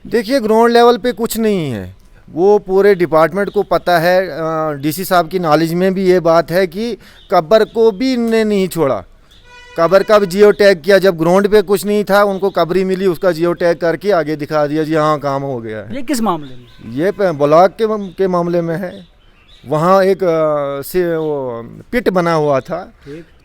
देखिए ground level पे कुछ नहीं है, वो पूरे डिपार्टमेंट को पता है। डीसी साहब की नॉलेज में भी ये बात है कि कब्र को भी इनने नहीं छोड़ा। कब्र का भी जियो टैग किया, जब ग्राउंड पे कुछ नहीं था उनको कब्री मिली, उसका जियो टैग करके आगे दिखा दिया जी हाँ काम हो गया है। ये किस मामले में? ये ब्लॉक के मामले में है। वहाँ एक से वो पिट बना हुआ था,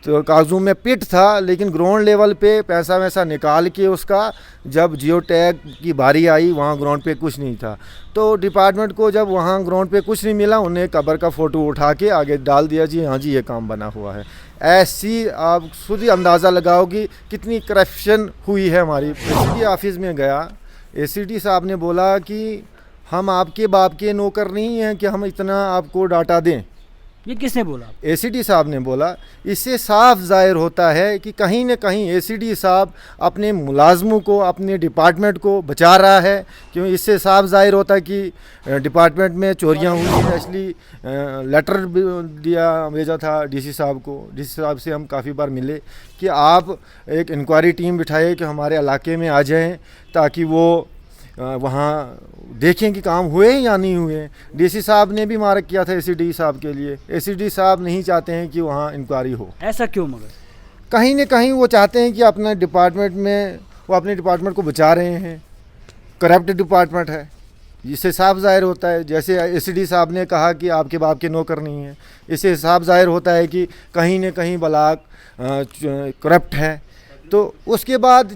तो काजू में पिट था, लेकिन ग्राउंड लेवल पे पैसा वैसा निकाल के उसका जब जियो टैग की बारी आई वहाँ ग्राउंड पे कुछ नहीं था। तो डिपार्टमेंट को जब वहाँ ग्राउंड पे कुछ नहीं मिला, उन्हें कब्र का फ़ोटो उठा के आगे डाल दिया जी हाँ जी ये काम बना हुआ है। ऐसी आप खुद ही अंदाज़ा लगाओ कि कितनी करप्शन हुई है हमारी। एसीडी ऑफिस में गया, एसीडी साहब ने बोला कि हम आपके बाप के नौकर नहीं हैं कि हम इतना आपको डाटा दें। ये किसने बोला? एसीडी साहब ने बोला। इससे साफ ज़ाहिर होता है कि कहीं न कहीं एसीडी साहब अपने मुलाजमों को, अपने डिपार्टमेंट को बचा रहा है, क्योंकि इससे साफ ज़ाहिर होता है कि डिपार्टमेंट में चोरियां हुई हैं। इसलिए लेटर भी भेजा था डीसी साहब को। डीसी साहब से हम काफ़ी बार मिले कि आप एक इंक्वायरी टीम बिठाए कि हमारे इलाके में आ जाएँ, ताकि वो वहाँ देखें कि काम हुए या नहीं हुए। डीसी साहब ने भी मार्क किया था एसीडी साहब के लिए। एसीडी साहब नहीं चाहते हैं कि वहाँ इंक्वायरी हो। ऐसा क्यों? मगर कहीं न कहीं वो चाहते हैं कि अपने डिपार्टमेंट में वो अपने डिपार्टमेंट को बचा रहे हैं। करप्ट डिपार्टमेंट है, इससे साफ ज़ाहिर होता है। जैसे एसीडी साहब ने कहा कि आपके बाप के नौकर नहीं है, इससे साफ ज़ाहिर होता है कि कहीं न कहीं ब्लॉक करप्ट है। तो उसके बाद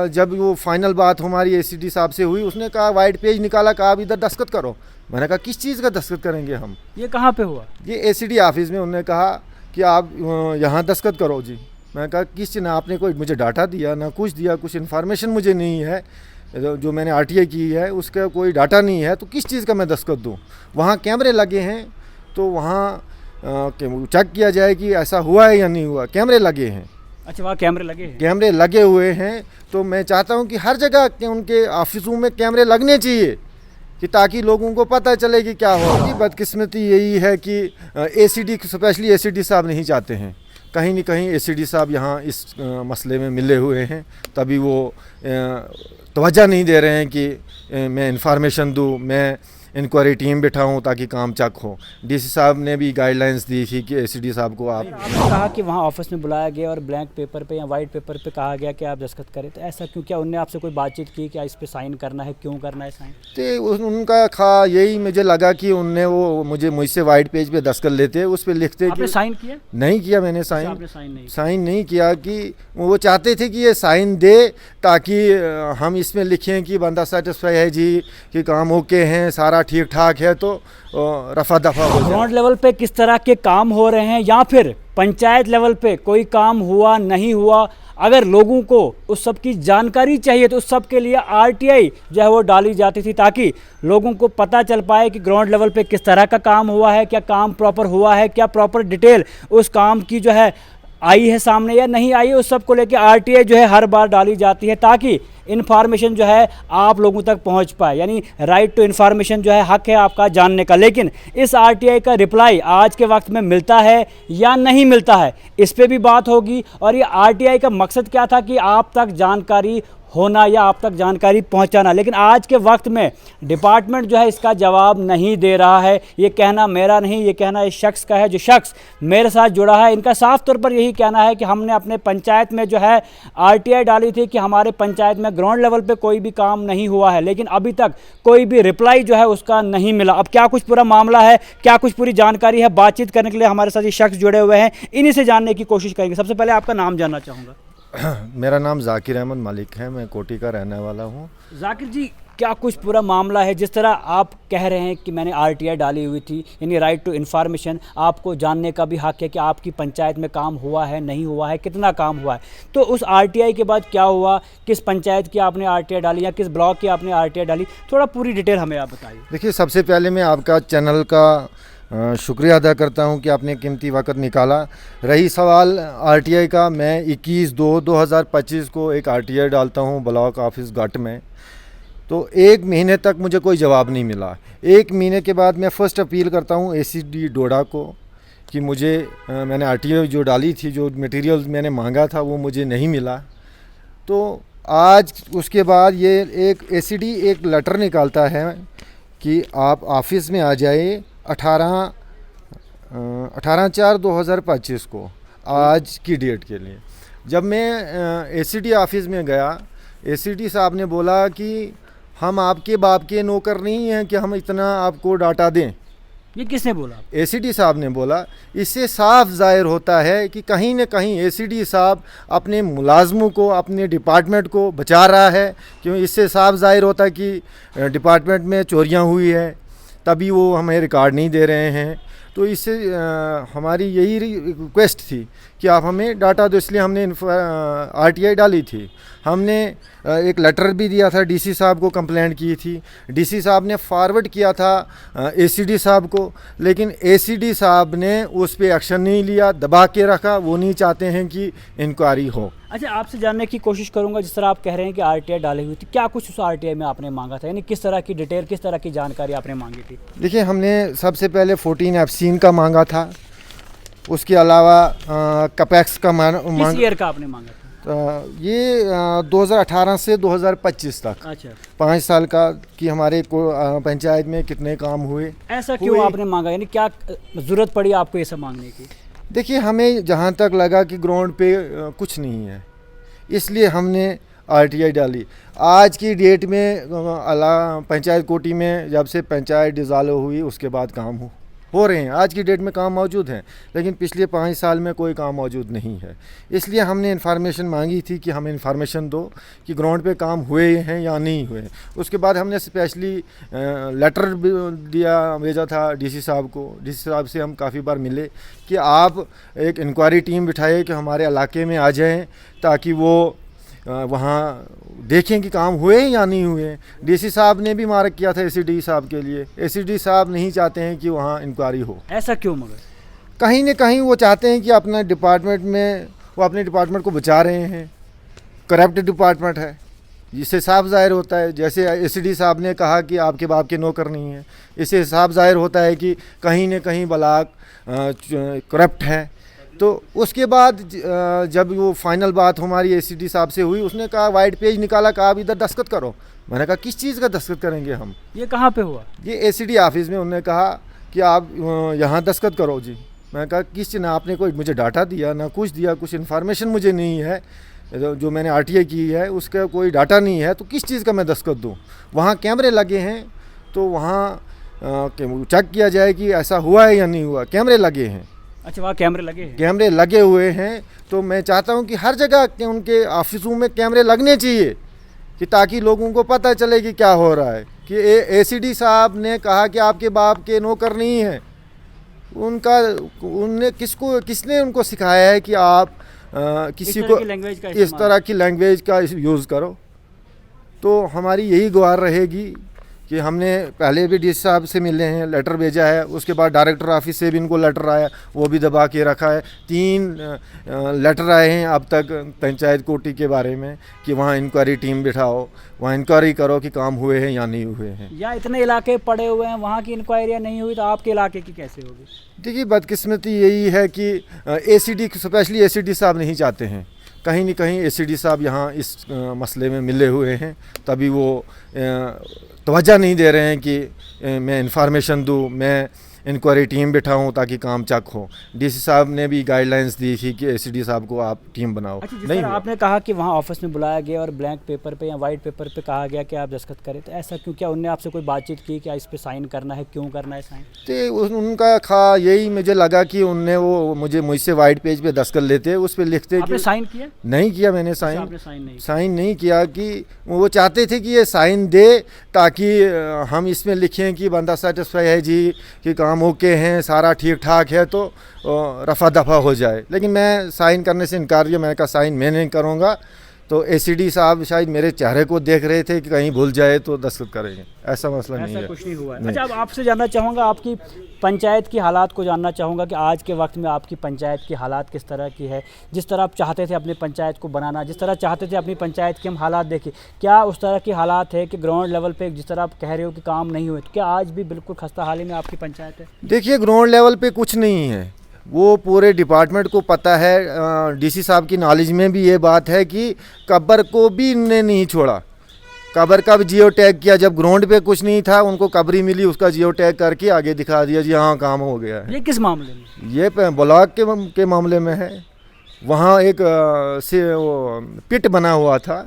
जब वो फाइनल बात हमारी एसीडी साहब से हुई, उसने कहा वाइट पेज निकाला, कहा आप इधर दस्तखत करो। मैंने कहा किस चीज़ का दस्तखत करेंगे हम? ये कहाँ पे हुआ? ये एसीडी ऑफिस में। उन्होंने कहा कि आप यहाँ दस्तखत करो जी। मैंने कहा किस चीज़? ना आपने कोई मुझे डाटा दिया, ना कुछ दिया, कुछ इन्फॉर्मेशन मुझे नहीं है। जो मैंने आरटीआई की है उसका कोई डाटा नहीं है, तो किस चीज़ का मैं दस्तखत दूँ? वहाँ कैमरे लगे हैं, तो वहाँ चेक किया जाए कि ऐसा हुआ है या नहीं हुआ। कैमरे लगे हैं। अच्छा, वहाँ कैमरे लगे हैं? कैमरे लगे हुए हैं। तो मैं चाहता हूं कि हर जगह के उनके ऑफिसों में कैमरे लगने चाहिए, कि ताकि लोगों को पता चले कि क्या हो। की बदकिस्मती यही है कि एसीडी, स्पेशली एसीडी साहब नहीं चाहते हैं। कहीं न कहीं एसीडी साहब यहाँ इस मसले में मिले हुए हैं, तभी वो तवज्जो नहीं दे रहे हैं कि मैं इन्फॉर्मेशन दूँ, मैं इंक्वायरी टीम बिठाऊं ताकि काम चक हो। डीसी साहब ने भी गाइडलाइंस दी थी कि एसीडी साहब को आपने कहा कि वहाँ ऑफिस में बुलाया गया और ब्लैंक पेपर पे या वाइट पेपर पे कहा गया कि आप दस्तखत करें, तो ऐसा क्यों? क्या उनने आपसे कोई बातचीत की कि इस पे साइन करना है, क्यों करना है साइन? तो उनका खा यही मुझे लगा कि उनने वो मुझसे वाइट पेज पे दस्तखत लेते, उस पर लिखते आपने कि साइन किया? नहीं किया मैंने साइन। आपने साइन नहीं किया कि वो चाहते थे कि ये साइन दे, ताकि हम इसमें लिखें कि बंदा सेटिस्फाई है जी, कि काम ओके हैं, सारा ठीक ठाक है, तो रफा दफा हो जाए। ग्राउंड लेवल पे किस तरह के काम हो रहे हैं, या फिर पंचायत लेवल पे कोई काम हुआ नहीं हुआ, अगर लोगों को उस सब की जानकारी चाहिए तो उस सब के लिए आरटीआई जो है वो डाली जाती थी, ताकि लोगों को पता चल पाए कि ग्राउंड लेवल पे किस तरह का काम हुआ है, क्या काम प्रॉपर हुआ है, क्या प्रॉपर डिटेल उस काम की जो है आई है सामने या नहीं आई है। उस सब को लेकर आरटीआई जो है हर बार डाली जाती है, ताकि इन्फॉर्मेशन जो है आप लोगों तक पहुंच पाए। यानी राइट टू इन्फॉर्मेशन जो है, हक है आपका जानने का। लेकिन इस आरटीआई का रिप्लाई आज के वक्त में मिलता है या नहीं मिलता है, इस पे भी बात होगी। और ये आरटीआई का मकसद क्या था कि आप तक जानकारी होना या आप तक जानकारी पहुंचाना, लेकिन आज के वक्त में डिपार्टमेंट जो है इसका जवाब नहीं दे रहा है। ये कहना मेरा नहीं, ये कहना इस शख्स का है जो शख्स मेरे साथ जुड़ा है। इनका साफ तौर पर यही कहना है कि हमने अपने पंचायत में जो है आरटीआई डाली थी कि हमारे पंचायत में ग्राउंड लेवल पे कोई भी काम नहीं हुआ है, लेकिन अभी तक कोई भी रिप्लाई जो है उसका नहीं मिला। अब क्या कुछ पूरा मामला है, क्या कुछ पूरी जानकारी है, बातचीत करने के लिए हमारे साथ ये शख्स जुड़े हुए हैं, इन्हीं से जानने की कोशिश करेंगे। सबसे पहले आपका नाम जानना चाहूँगा। मेरा नाम जाकिर अहमद मलिक है, मैं कोटी का रहने वाला हूँ। जाकिर जी, क्या कुछ पूरा मामला है? जिस तरह आप कह रहे हैं कि मैंने आरटीआई डाली हुई थी, यानी राइट टू इन्फॉर्मेशन, आपको जानने का भी हक है कि आपकी पंचायत में काम हुआ है, नहीं हुआ है, कितना काम हुआ है। तो उस आरटीआई के बाद क्या हुआ, किस पंचायत की आपने आरटीआई डाली या किस ब्लॉक की आपने आरटीआई डाली, थोड़ा पूरी डिटेल हमें आप बताइए। देखिए, सबसे पहले मैं आपका चैनल का शुक्रिया अदा करता हूं कि आपने कीमती वक्त निकाला। रही सवाल आरटीआई का, मैं 21/2/2025 को एक आरटीआई डालता हूं ब्लॉक ऑफिस घाट में, तो 1 महीने तक मुझे कोई जवाब नहीं मिला। 1 महीने के बाद मैं फ़र्स्ट अपील करता हूं एसीडी डोडा को कि मुझे मैंने आरटीआई जो डाली थी, जो मटेरियल मैंने मांगा था वो मुझे नहीं मिला। तो आज उसके बाद ये एक एसीडी एक लेटर निकालता है कि आप ऑफिस में आ जाए 18/4/2025 को, आज की डेट के लिए। जब मैं एसीडी ऑफिस में गया, एसीडी साहब ने बोला कि हम आपके बाप के नौकर नहीं हैं कि हम इतना आपको डाटा दें। ये किसने बोला? एसीडी साहब ने बोला। इससे साफ ज़ाहिर होता है कि कहीं न कहीं एसीडी साहब अपने मुलाजमों को, अपने डिपार्टमेंट को बचा रहा है, क्योंकि इससे साफ ज़ाहिर होता है कि डिपार्टमेंट में चोरियां हुई है, तभी वो हमें रिकॉर्ड नहीं दे रहे हैं। तो इससे हमारी यही रिक्वेस्ट थी कि आप हमें डाटा दो, इसलिए हमने आरटीआई डाली थी। हमने एक लेटर भी दिया था, डीसी साहब को कंप्लेंट की थी। डीसी साहब ने फॉरवर्ड किया था एसीडी साहब को, लेकिन एसीडी साहब ने उस पर एक्शन नहीं लिया, दबा के रखा। वो नहीं चाहते हैं कि इंक्वायरी हो। अच्छा, आपसे जानने की कोशिश करूंगा, जिस तरह आप कह रहे हैं कि आरटीआई डाली हुई थी, क्या कुछ उस आरटीआई में आपने मांगा था? यानी किस तरह की डिटेल, किस तरह की जानकारी आपने मांगी थी? देखिए, हमने सबसे पहले 14 एफसीन का मांगा था। उसके अलावा कपैक्स का किस ईयर का आपने मांगा था? ये 2018 से 2025 तक। अच्छा, 5 साल का कि हमारे को पंचायत में कितने काम हुए। ऐसा क्यों आपने मांगा? यानी क्या ज़रूरत पड़ी आपको ये सब मांगने की? देखिए, हमें जहाँ तक लगा कि ग्राउंड पे कुछ नहीं है, इसलिए हमने आरटीआई डाली। आज की डेट में पंचायत कोटी में जब से पंचायत डिज़ाल्व हुई उसके बाद काम हो रहे हैं। आज की डेट में काम मौजूद हैं, लेकिन पिछले 5 साल में कोई काम मौजूद नहीं है। इसलिए हमने इन्फॉर्मेशन मांगी थी कि हमें इन्फॉर्मेशन दो कि ग्राउंड पे काम हुए हैं या नहीं हुए। उसके बाद हमने स्पेशली लेटर भेजा था डीसी साहब को। डीसी साहब से हम काफ़ी बार मिले कि आप एक इंक्वायरी टीम बिठाए कि हमारे इलाके में आ जाएँ, ताकि वो वहाँ देखें कि काम हुए या नहीं हुए। डीसी साहब ने भी मार्क किया था एसीडी साहब के लिए। एसीडी साहब नहीं चाहते हैं कि वहाँ इंक्वायरी हो। ऐसा क्यों? मगर कहीं न कहीं वो चाहते हैं कि अपना डिपार्टमेंट में वो अपने डिपार्टमेंट को बचा रहे हैं। करप्ट डिपार्टमेंट है, इससे साफ ज़ाहिर होता है। जैसे एसीडी साहब ने कहा कि आपके बाप के नौकर नहीं है, इससे साफ ज़ाहिर होता है कि कहीं न कहीं ब्लॉक करप्ट है। तो उसके बाद जब वो फाइनल बात हमारी एसीडी साहब से हुई, उसने कहा वाइट पेज निकाला, कहा आप इधर दस्तखत करो। मैंने कहा किस चीज़ का दस्तखत करेंगे हम? ये कहाँ पे हुआ? ये एसीडी ऑफिस में। उन्होंने कहा कि आप यहाँ दस्तखत करो जी। मैंने कहा किस चीज़? ना आपने कोई मुझे डाटा दिया, ना कुछ दिया, कुछ इन्फॉर्मेशन मुझे नहीं है। जो मैंने आरटीआई की है उसका कोई डाटा नहीं है, तो किस चीज़ का मैं दस्तखत दूँ? वहाँ कैमरे लगे हैं, तो वहाँ चेक किया जाए कि ऐसा हुआ है या नहीं हुआ। कैमरे लगे हैं। अच्छा, वहाँ कैमरे लगे हैं? कैमरे लगे हुए हैं। तो मैं चाहता हूं कि हर जगह के उनके ऑफिसों में कैमरे लगने चाहिए, कि ताकि लोगों को पता चले कि क्या हो रहा है। कि एसीडी साहब ने कहा कि आपके बाप के नौकर नहीं हैं। किसने उनको सिखाया है कि आप किसी को इस तरह की लैंग्वेज का यूज़ करो? तो हमारी यही गुहार रहेगी कि हमने पहले भी डीसी साहब से मिले हैं, लेटर भेजा है। उसके बाद डायरेक्टर ऑफिस से भी इनको लेटर आया, वो भी दबा के रखा है। 3 लेटर आए हैं अब तक पंचायत कोटी के बारे में कि वहाँ इंक्वायरी टीम बिठाओ, वहाँ इंक्वायरी करो कि काम हुए हैं या नहीं हुए हैं। या इतने इलाके पड़े हुए हैं, वहाँ की इंक्वायरी नहीं हुई, तो आपके इलाके की कैसे होगी? देखिए, बदकिस्मती यही है कि एसीडी, स्पेशली एसीडी साहब नहीं चाहते हैं। कहीं न कहीं एसीडी साहब यहाँ इस मसले में मिले हुए हैं, तभी वो तवज्जो नहीं दे रहे हैं कि मैं इन्फॉर्मेशन दूँ, मैं इंक्वायरी टीम बिठाऊँ ताकि काम चेक हो। डीसी साहब ने भी गाइडलाइंस दी थी कि एसीडी साहब को आप टीम बनाओ। अच्छा, नहीं, आपने कहा कि वहाँ ऑफिस में बुलाया गया और ब्लैंक पेपर पे या वाइट पेपर पे कहा गया कि आप दस्तखत करें, तो ऐसा क्यों? क्या उनने आपसे कोई बातचीत की कि इस पे साइन करना है, क्यों करना है साइन? तो उनका यही मुझे लगा कि उनने वो मुझसे वाइट पेज पे दस्तखत लेते, उस पर लिखते। आपने साइन किया? नहीं किया मैंने साइन। साइन नहीं किया कि वो चाहते थे कि ये साइन दे, ताकि हम इसमें लिखें कि बंदा सेटिस्फाई है जी, कि काम ओके हैं, सारा ठीक ठाक है, तो रफा दफा हो जाए। लेकिन मैं साइन करने से इनकार किया। मैंने कहा साइन मैं नहीं करूँगा। तो एसीडी साहब शायद मेरे चेहरे को देख रहे थे कि कहीं भूल जाए तो दस्तखत करेंगे। ऐसा मसला नहीं है। कुछ नहीं हुआ है। अच्छा, अब आपसे जानना चाहूँगा, आपकी पंचायत की हालात को जानना चाहूँगा कि आज के वक्त में आपकी पंचायत की हालात किस तरह की है? जिस तरह आप चाहते थे अपनी पंचायत को बनाना, जिस तरह चाहते थे अपनी पंचायत के हम हालात देखें, क्या उस तरह की हालात है कि ग्राउंड लेवल पे जिस तरह आप कह रहे हो कि काम नहीं हुए, तो क्या आज भी बिल्कुल खस्ता हाली में आपकी पंचायत है? देखिए, ग्राउंड लेवल पे कुछ नहीं है। वो पूरे डिपार्टमेंट को पता है, डीसी साहब की नॉलेज में भी ये बात है कि कब्र को भी इनने नहीं छोड़ा। कब्र का भी जियो टैग किया, जब ग्राउंड पे कुछ नहीं था उनको कब्री मिली, उसका जियो टैग करके आगे दिखा दिया जी हाँ काम हो गया है। ये किस मामले में? ये ब्लॉक के मामले में है। वहाँ एक वो पिट बना हुआ था,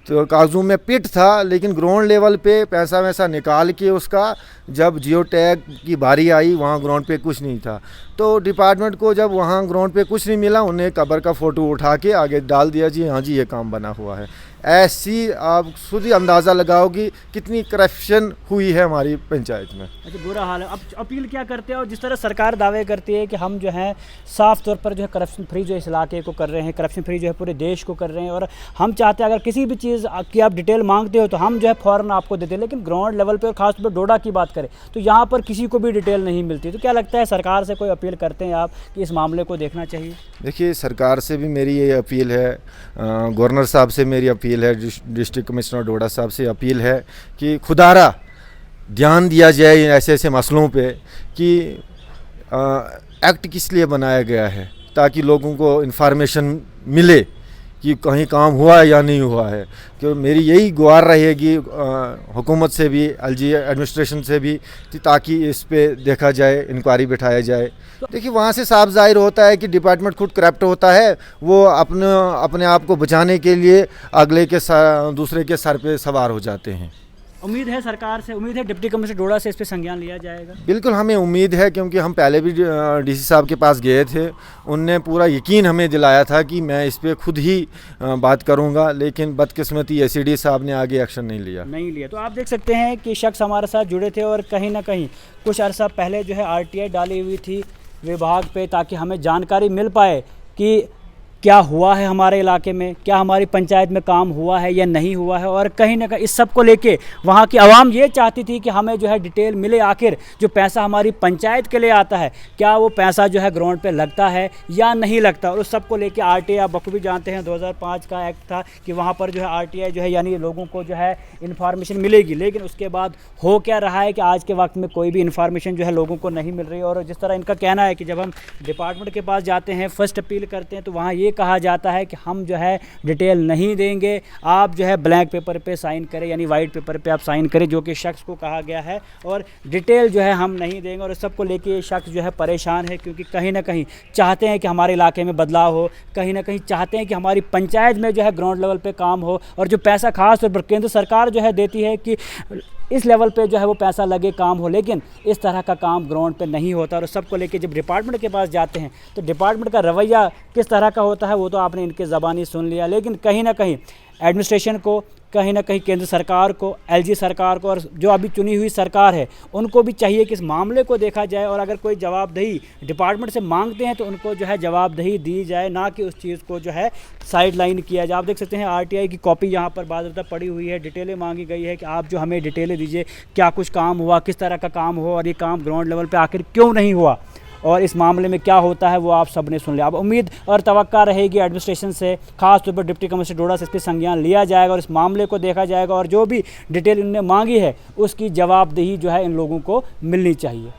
तो काजू में पिट था, लेकिन ग्राउंड लेवल पे पैसा वैसा निकाल के उसका जब जियो टैग की बारी आई वहाँ ग्राउंड पे कुछ नहीं था, तो डिपार्टमेंट को जब वहाँ ग्राउंड पे कुछ नहीं मिला उन्हें कब्र का फ़ोटो उठा के आगे डाल दिया जी हाँ जी ये काम बना हुआ है। ऐसी आप खुद ही अंदाज़ा लगाओ कि कितनी करप्शन हुई है हमारी पंचायत में। अच्छा, बुरा हाल है। अब अपील क्या करते हैं, और जिस तरह सरकार दावे करती है कि हम जो है साफ तौर पर जो है करप्शन फ्री जो इस इलाके को कर रहे हैं, करप्शन फ्री जो है पूरे देश को कर रहे हैं, और हम चाहते हैं अगर किसी भी चीज़ की आप डिटेल मांगते हो तो हम जो है फ़ौरन आपको देते हैं, लेकिन ग्राउंड लेवल पर और ख़ासतौर पर डोडा की बात करें तो यहाँ पर किसी को भी डिटेल नहीं मिलती। तो क्या लगता है सरकार से कोई अपील करते हैं आप कि इस मामले को देखना चाहिए? देखिए, सरकार से भी मेरी ये अपील है, गवर्नर साहब से मेरी अपील है, डिस्ट्रिक्ट कमिश्नर डोडा साहब से अपील है कि खुदारा ध्यान दिया जाए ऐसे ऐसे मसलों पे कि एक्ट किस लिए बनाया गया है, ताकि लोगों को इन्फॉर्मेशन मिले कि कहीं काम हुआ है या नहीं हुआ है। तो मेरी यही गुहार रहेगी हुकूमत से भी, एलजी एडमिनिस्ट्रेशन से भी, ताकि इस पे देखा जाए, इंक्वायरी बिठाया जाए। देखिए, वहाँ से साफ जाहिर होता है कि डिपार्टमेंट खुद करप्ट होता है, वो अपने आप को बचाने के लिए अगले के दूसरे के सर पे सवार हो जाते हैं। उम्मीद है सरकार से, उम्मीद है डिप्टी कमिश्नर डोडा से इस पे संज्ञान लिया जाएगा? बिल्कुल हमें उम्मीद है, क्योंकि हम पहले भी डीसी साहब के पास गए थे, उनने पूरा यकीन हमें दिलाया था कि मैं इस पे खुद ही बात करूंगा, लेकिन बदकिस्मती एसीडी साहब ने आगे एक्शन नहीं लिया। तो आप देख सकते हैं कि शख्स हमारे साथ जुड़े थे और कहीं ना कहीं कुछ अर्सा पहले जो है आरटीआई डाली हुई थी विभाग पे, ताकि हमें जानकारी मिल पाए कि क्या हुआ है हमारे इलाके में, क्या हमारी पंचायत में काम हुआ है या नहीं हुआ है। और कहीं ना कहीं इस सब को लेके वहाँ की आवाम ये चाहती थी कि हमें जो है डिटेल मिले, आखिर जो पैसा हमारी पंचायत के लिए आता है क्या वो पैसा जो है ग्राउंड पे लगता है या नहीं लगता। और उस सब को लेके आरटीआई, आप बखूबी जानते हैं 2005 का एक्ट था कि वहाँ पर जो है आरटीआई जो है यानी लोगों को जो है इन्फॉर्मेशन मिलेगी, लेकिन उसके बाद हो क्या रहा है कि आज के वक्त में कोई भी इन्फॉर्मेशन जो है लोगों को नहीं मिल रही। और जिस तरह इनका कहना है कि जब हम डिपार्टमेंट के पास जाते हैं, फर्स्ट अपील करते हैं, तो वहाँ ये कहा जाता है कि हम जो है डिटेल नहीं देंगे, आप जो है ब्लैंक पेपर पे साइन करें, यानी वाइट पेपर पे आप साइन करें, जो कि शख्स को कहा गया है, और डिटेल जो है हम नहीं देंगे। और इस सब को लेके ये शख्स जो है परेशान है, क्योंकि कहीं ना कहीं चाहते हैं कि हमारे इलाके में बदलाव हो, कहीं ना कहीं चाहते हैं कि हमारी पंचायत में जो है ग्राउंड लेवल पे काम हो, और जो पैसा खास तौर पर केंद्र सरकार जो है देती है कि इस लेवल पे जो है वो पैसा लगे, काम हो, लेकिन इस तरह का काम ग्राउंड पे नहीं होता। और सबको लेके जब डिपार्टमेंट के पास जाते हैं तो डिपार्टमेंट का रवैया किस तरह का होता है वो तो आपने इनके ज़बानी सुन लिया, लेकिन कहीं ना कहीं एडमिनिस्ट्रेशन को, कहीं ना कहीं केंद्र सरकार को, एलजी सरकार को, और जो अभी चुनी हुई सरकार है उनको भी चाहिए कि इस मामले को देखा जाए, और अगर कोई जवाबदेही डिपार्टमेंट से मांगते हैं तो उनको जो है जवाबदेही दी जाए, ना कि उस चीज़ को जो है साइड लाइन किया जाए। आप देख सकते हैं आरटीआई की कॉपी यहाँ पर बाकायदा पड़ी हुई है, डिटेलें मांगी गई है कि आप जो हमें डिटेलें दीजिए, क्या कुछ काम हुआ, किस तरह का काम हुआ, और ये काम ग्राउंड लेवल पर आखिर क्यों नहीं हुआ, और इस मामले में क्या होता है वो आप सब ने सुन लिया। अब उम्मीद और तवक्का रहेगी एडमिनिस्ट्रेशन से, खास तौर पर डिप्टी कमिश्नर डोडा से इस पर संज्ञान लिया जाएगा और इस मामले को देखा जाएगा, और जो भी डिटेल इनने मांगी है उसकी जवाबदेही जो है इन लोगों को मिलनी चाहिए।